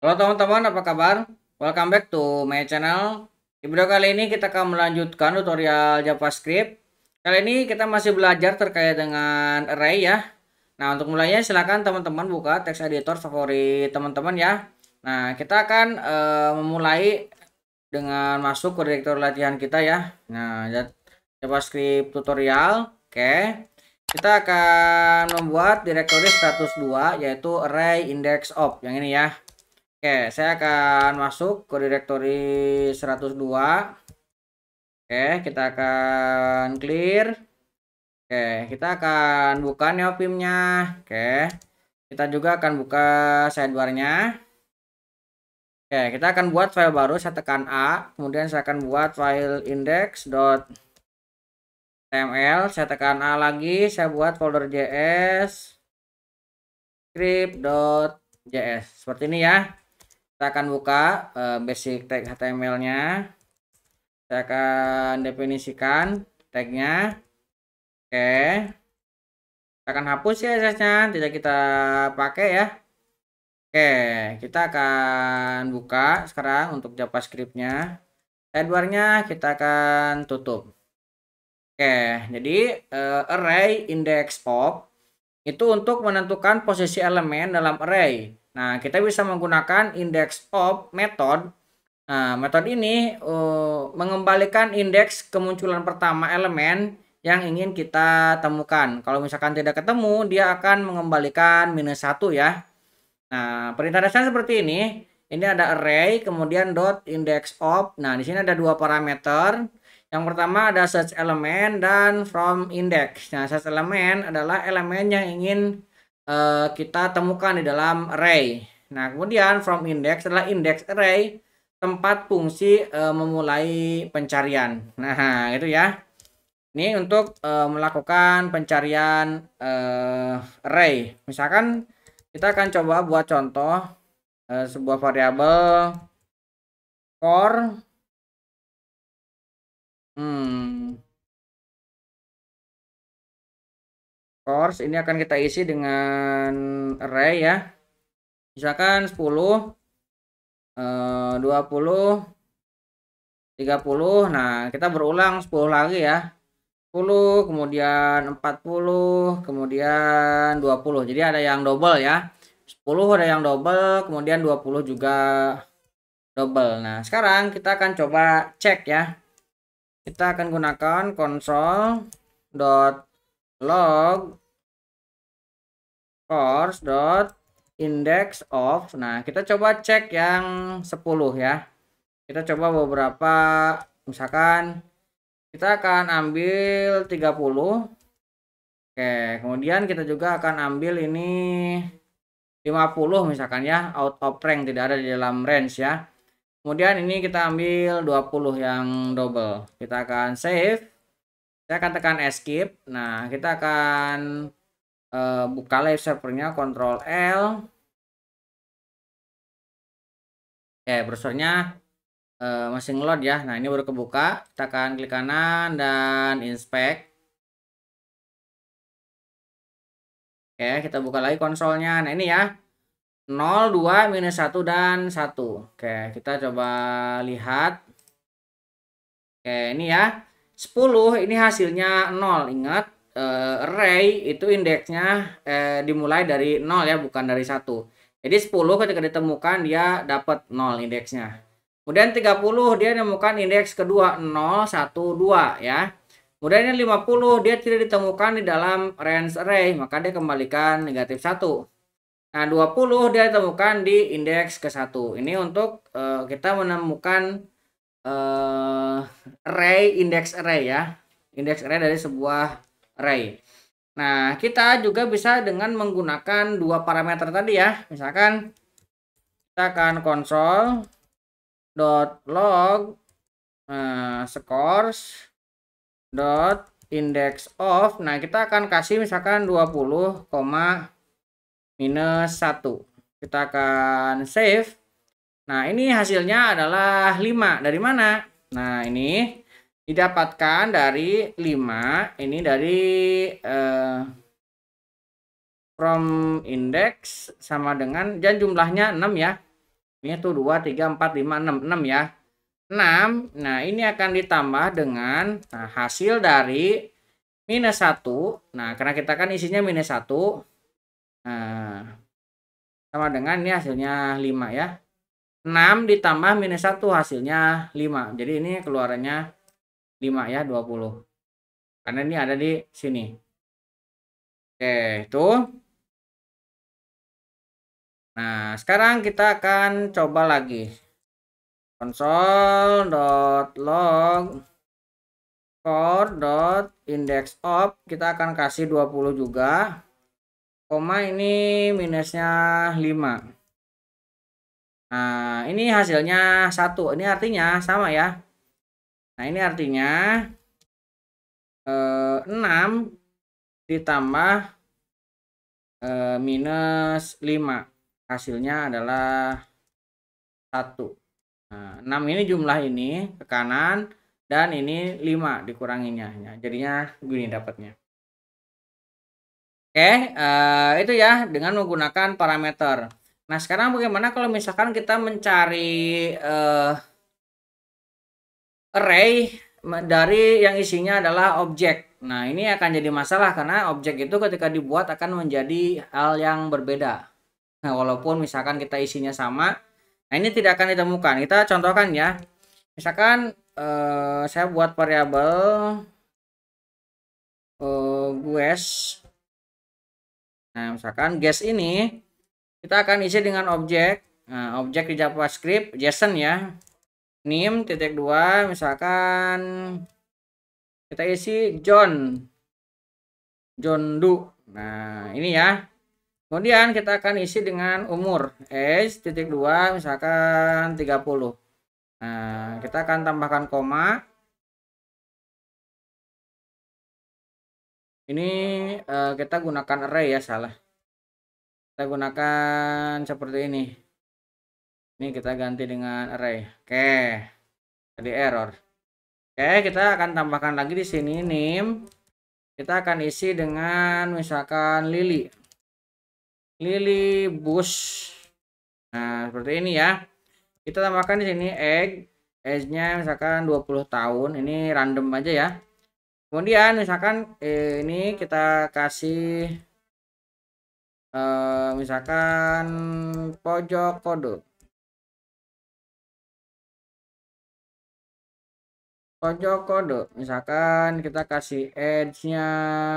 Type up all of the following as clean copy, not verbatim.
Halo teman-teman, apa kabar? Welcome back to my channel. Di video kali ini kita akan melanjutkan tutorial JavaScript. Kali ini kita masih belajar terkait dengan array ya. Nah, untuk mulainya silakan teman-teman buka text editor favorit teman-teman ya. Nah, kita akan memulai dengan masuk ke direktur latihan kita ya. Nah, JavaScript tutorial. Oke. Kita akan membuat direktori 102 yaitu array index of yang ini ya. Oke, saya akan masuk ke directory 102. Oke, kita akan clear. Oke, kita akan buka neopimnya. Oke, kita juga akan buka sidebarnya. Oke, kita akan buat file baru. Saya tekan A, kemudian saya akan buat file index.html. Saya tekan A lagi, saya buat folder js, script.js. Seperti ini ya. Kita akan buka basic tag HTML-nya. Saya akan definisikan tagnya. Oke. Kita akan hapus ya CSS-nya, tidak kita pakai ya. Oke, kita akan buka sekarang untuk JavaScript-nya. Sidebar-nya kita akan tutup. Oke, jadi array index of itu untuk menentukan posisi elemen dalam array. Nah, kita bisa menggunakan index of method. Nah, metode ini mengembalikan indeks kemunculan pertama elemen yang ingin kita temukan. Kalau misalkan tidak ketemu, dia akan mengembalikan -1 ya. Nah, perintah dasarnya seperti ini. Ini ada array, kemudian dot index of. Nah, di sini ada dua parameter. Yang pertama ada search element dan from index. Nah, search element adalah elemen yang ingin kita temukan di dalam array. Nah, kemudian from index adalah index array, tempat fungsi memulai pencarian. Nah, itu ya. Ini untuk melakukan pencarian array. Misalkan kita akan coba buat contoh sebuah variabel core. Course ini akan kita isi dengan array ya. Misalkan 10, 20, 30. Nah, kita berulang 10 lagi ya. 10, kemudian 40, kemudian 20. Jadi ada yang double ya. 10 ada yang double, kemudian 20 juga double. Nah, sekarang kita akan coba cek ya. Kita akan gunakan console.log course.index of. Nah, kita coba cek yang 10 ya. Kita coba beberapa, misalkan kita akan ambil 30. Oke, kemudian kita juga akan ambil ini 50 misalkan ya, out of rank, tidak ada di dalam range ya. Kemudian ini kita ambil 20 yang double. Kita akan save. Saya akan tekan escape. Nah, kita akan buka live servernya, Ctrl L. Oke, browsernya masih ngeload ya. Nah, ini baru kebuka. Kita akan klik kanan dan inspect. Oke, kita buka lagi konsolnya. Nah, ini ya. 0, 2, -1 dan 1. Oke, kita coba lihat. Oke, ini ya. 10 ini hasilnya 0. Ingat, array itu indeksnya dimulai dari 0 ya, bukan dari 1. Jadi 10 ketika ditemukan dia dapat 0 indeksnya. Kemudian 30 dia menemukan indeks kedua 0, 1, 2 ya. Kemudian 50 dia tidak ditemukan di dalam range array, maka dia kembalikan -1. Nah, 20 dia ditemukan di indeks ke-1. Ini untuk kita menemukan array, index array ya. Index array dari sebuah array. Nah, kita juga bisa dengan menggunakan dua parameter tadi ya. Misalkan kita akan console.log scores dot index of. Nah, kita akan kasih misalkan 20, -1. Kita akan save. Nah, ini hasilnya adalah 5. Dari mana? Nah, ini didapatkan dari 5. Ini dari from index sama dengan, dan jumlahnya 6 ya. Ini tuh 2, 3, 4, 5, 6 ya. 6. Nah, ini akan ditambah dengan hasil dari minus 1. Nah, karena kita kan isinya minus 1. Nah, sama dengan ini hasilnya 5 ya. 6 ditambah minus 1 hasilnya 5. Jadi ini keluarannya 5 ya, 20. Karena ini ada di sini. Oke, itu. Nah, sekarang kita akan coba lagi. Console.log core.index of, kita akan kasih 20 juga. Koma ini minusnya 5. Nah, ini hasilnya 1. Ini artinya sama ya. Nah, ini artinya 6 ditambah minus 5. Hasilnya adalah 1. Nah, 6 ini jumlah ini ke kanan dan ini 5 dikuranginya. Ya, jadinya gini dapatnya. Oke, itu ya dengan menggunakan parameter. Nah, sekarang bagaimana kalau misalkan kita mencari array dari yang isinya adalah objek. Nah, ini akan jadi masalah karena objek itu ketika dibuat akan menjadi hal yang berbeda. Nah, walaupun misalkan kita isinya sama, nah ini tidak akan ditemukan. Kita contohkan ya. Misalkan saya buat variabel guess. Nah, misalkan guess ini kita akan isi dengan objek. Nah, objek di JavaScript JSON ya. Nim titik 2, misalkan kita isi John Du. Nah, ini ya. Kemudian kita akan isi dengan umur age titik 2, misalkan 30. Nah, kita akan tambahkan koma. Ini kita gunakan array ya, salah. Kita gunakan seperti ini. Ini kita ganti dengan array. Oke. Tadi error. Oke, kita akan tambahkan lagi di sini name. Kita akan isi dengan misalkan Lily. Lily Bush. Nah, seperti ini ya. Kita tambahkan di sini egg. Age-nya misalkan 20 tahun. Ini random aja ya. Kemudian misalkan ini kita kasih misalkan pojok kode. Pojok kode. Misalkan kita kasih age-nya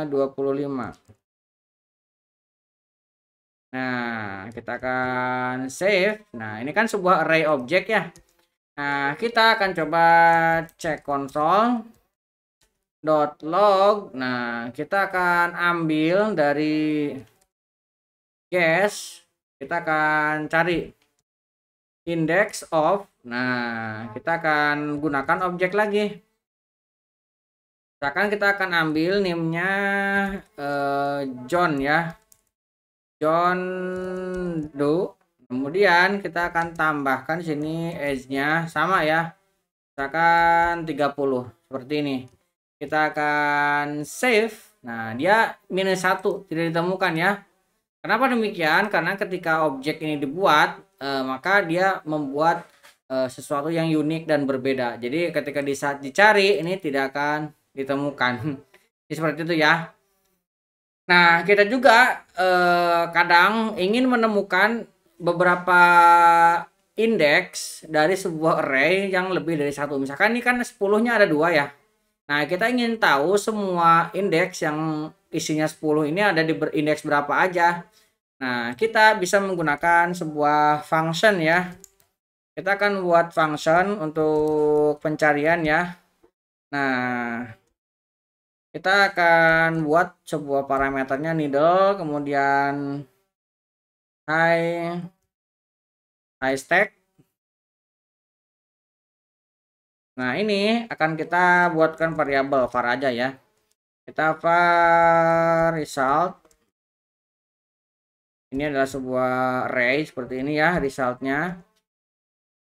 25. Nah, kita akan save. Nah, ini kan sebuah array objek ya. Nah, kita akan coba cek console.log. Nah, kita akan ambil dari guess. Kita akan cari index of. Nah, kita akan gunakan objek lagi. Misalkan kita akan ambil name-nya John ya. John Do. Kemudian kita akan tambahkan sini age-nya sama ya. Misalkan 30 seperti ini. Kita akan save. Nah, dia minus 1 tidak ditemukan ya. Kenapa demikian? Karena ketika objek ini dibuat, maka dia membuat sesuatu yang unik dan berbeda. Jadi ketika di saat dicari ini tidak akan ditemukan. Jadi seperti itu ya. Nah, kita juga kadang ingin menemukan beberapa indeks dari sebuah array yang lebih dari satu. Misalkan ini kan 10-nya ada 2 ya. Nah, kita ingin tahu semua indeks yang isinya 10 ini ada di indeks berapa aja. Nah, kita bisa menggunakan sebuah function ya. Kita akan buat function untuk pencarian ya. Nah, kita akan buat sebuah parameternya needle, kemudian high stack. Nah, ini akan kita buatkan variabel var aja ya. Kita var result. Ini adalah sebuah array seperti ini ya resultnya.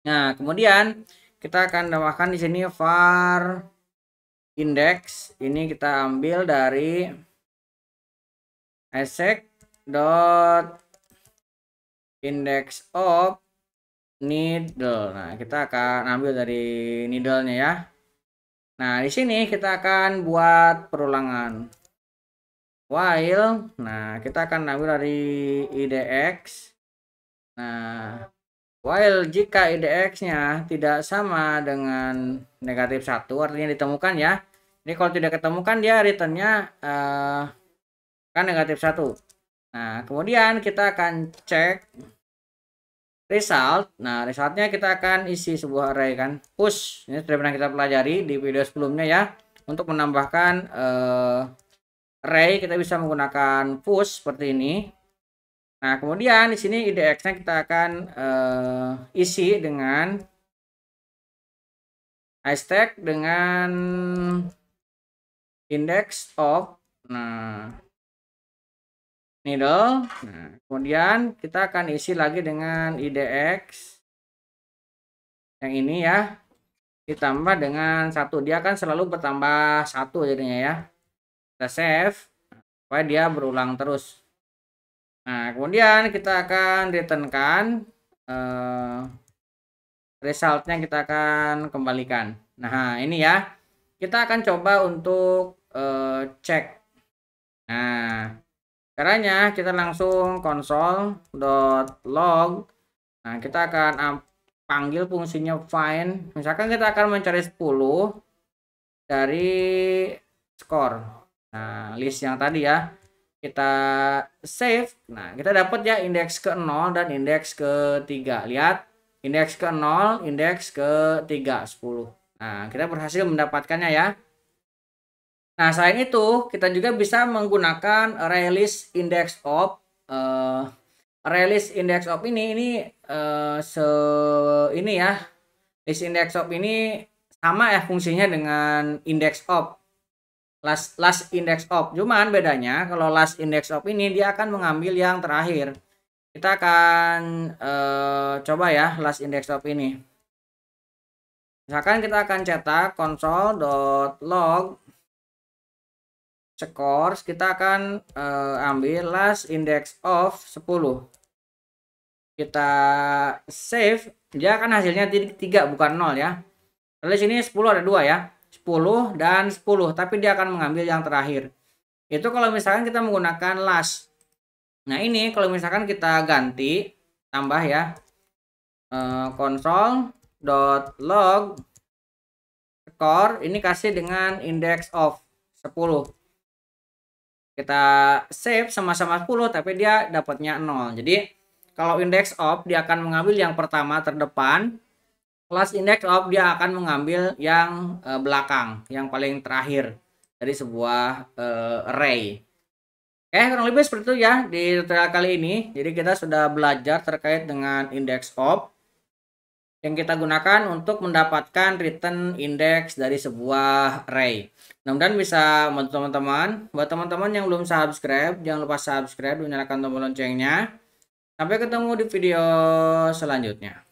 Nah, kemudian kita akan tambahkan di sini var index. Ini kita ambil dari asec dot index of. needle. Nah, kita akan ambil dari needle-nya ya. Nah, di sini kita akan buat perulangan. While, nah kita akan ambil dari IDX. Nah, while jika IDX-nya tidak sama dengan negatif 1, artinya ditemukan ya. Ini kalau tidak ketemukan dia return-nya kan negatif 1. Nah, kemudian kita akan cek result. Nah, resultnya kita akan isi sebuah array kan. Push. Ini sudah pernah kita pelajari di video sebelumnya ya. Untuk menambahkan array kita bisa menggunakan push seperti ini. Nah, kemudian di sini IDX-nya kita akan isi dengan iStack dengan index of needle. Nah, kemudian kita akan isi lagi dengan IDX yang ini ya, ditambah dengan 1. Dia akan selalu bertambah 1 jadinya ya. Kita save supaya dia berulang terus. Nah, kemudian kita akan returnkan resultnya, kita akan kembalikan. Nah, ini ya, kita akan coba untuk cek. Nah, caranya kita langsung console.log. Nah, kita akan panggil fungsinya find. Misalkan kita akan mencari 10 dari skor. Nah, list yang tadi ya. Kita save. Nah, kita dapat ya indeks ke-0 dan indeks ke-3. Lihat, indeks ke-0, indeks ke-3, 10. Nah, kita berhasil mendapatkannya ya. Nah, selain itu, kita juga bisa menggunakan array list index of. Array list index of ini ini ya. List index of ini sama ya fungsinya dengan index of. Last index of. Cuman bedanya kalau last index of ini dia akan mengambil yang terakhir. Kita akan coba ya last index of ini. Misalkan kita akan cetak console.log scores, kita akan ambil last index of 10. Kita save, dia akan hasilnya 3 bukan 0 ya. Lalu sini 10 ada 2 ya. 10 dan 10, tapi dia akan mengambil yang terakhir. Itu kalau misalkan kita menggunakan last. Nah, ini kalau misalkan kita ganti tambah ya. Console.log score ini kasih dengan index of 10. Kita save sama-sama 10 tapi dia dapatnya 0. Jadi kalau index of dia akan mengambil yang pertama terdepan. Last index of dia akan mengambil yang belakang, yang paling terakhir dari sebuah array. Oke, kurang lebih seperti itu ya di tutorial kali ini. Jadi kita sudah belajar terkait dengan index of yang kita gunakan untuk mendapatkan return index dari sebuah array. Mudah-mudahan bisa membantu teman-teman. Buat teman-teman yang belum subscribe, jangan lupa subscribe dan nyalakan tombol loncengnya. Sampai ketemu di video selanjutnya.